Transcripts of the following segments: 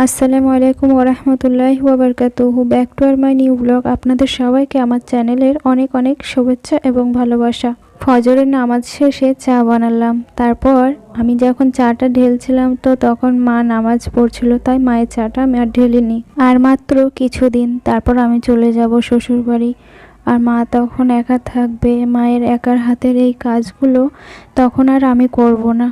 আসসালামু আলাইকুম ওয়া রাহমাতুল্লাহি ওয়া বারাকাতুহু। ব্যাক টু আর মাই নিউ ব্লগ। আপনাদের সবাইকে আমার চ্যানেলের অনেক অনেক শুভেচ্ছা এবং ভালোবাসা। ফজরের নামাজ শেষে চা বানালাম। তারপর আমি যখন চাটা ঢেলছিলাম তো তখন মা নামাজ পড়ছিল, তাই মায়ের চাটা আমি আর ঢেলিনি। আর মাত্র কিছুদিন তারপর আমি চলে যাব শ্বশুর বাড়ি। আর মা তখন একা থাকবে, মায়ের একার হাতের এই কাজগুলো তখন আর আমি করব না।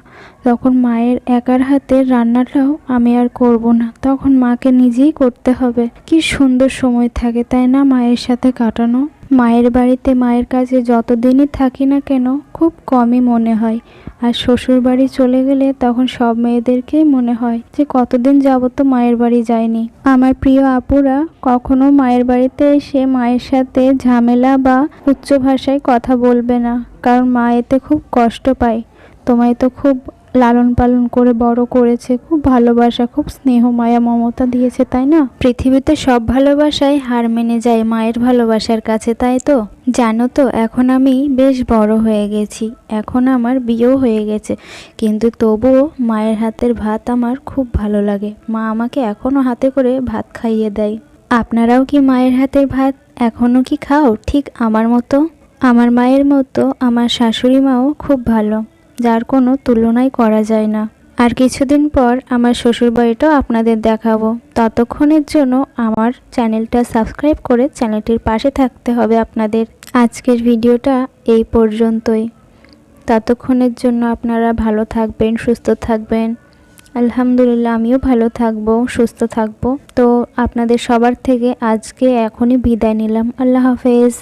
তখন মায়ের একার হাতের রান্নাটাও আমি আর করব না, তখন মাকে নিজেই করতে হবে। কি সুন্দর সময় থাকে তাই না মায়ের সাথে কাটানো। মায়ের বাড়িতে মায়ের কাছে যতদিনই থাকি না কেন খুব কমই মনে হয়। আর শ্বশুর বাড়ি চলে গেলে তখন সব মেয়েদেরকেই মনে হয় যে কতদিন যাবত তো মায়ের বাড়ি যায়নি। আমার প্রিয় আপুরা কখনো মায়ের বাড়িতে এসে মায়ের সাথে ঝামেলা বা উচ্চ ভাষায় কথা বলবে না, কারণ মা এতে খুব কষ্ট পায়। তোমায় তো খুব লালন পালন করে বড় করেছে, খুব ভালোবাসা, খুব স্নেহ মায়া মমতা দিয়েছে, তাই না? পৃথিবীতে সব ভালোবাসাই হার মেনে যায় মায়ের ভালোবাসার কাছে, তাই তো? জানো তো এখন আমি বেশ বড় হয়ে গেছি, এখন আমার বিয়েও হয়ে গেছে, কিন্তু তবুও মায়ের হাতের ভাত আমার খুব ভালো লাগে। মা আমাকে এখনও হাতে করে ভাত খাইয়ে দেয়। আপনারাও কি মায়ের হাতের ভাত এখনও কি খাও ঠিক আমার মতো? আমার মায়ের মতো আমার শাশুড়ি মাও খুব ভালো, যার কোনো তুলনাই করা যায় না। আর কিছুদিন পর আমার শ্বশুরবাড়িটাও আপনাদের দেখাবো। ততক্ষণের জন্য আমার চ্যানেলটা সাবস্ক্রাইব করে চ্যানেলটির পাশে থাকতে হবে আপনাদের। আজকের ভিডিওটা এই পর্যন্তই। ততক্ষণের জন্য আপনারা ভালো থাকবেন, সুস্থ থাকবেন। আলহামদুলিল্লাহ আমিও ভালো থাকবো, সুস্থ থাকবো। তো আপনাদের সবার থেকে আজকে এখনই বিদায় নিলাম। আল্লাহ হাফেজ।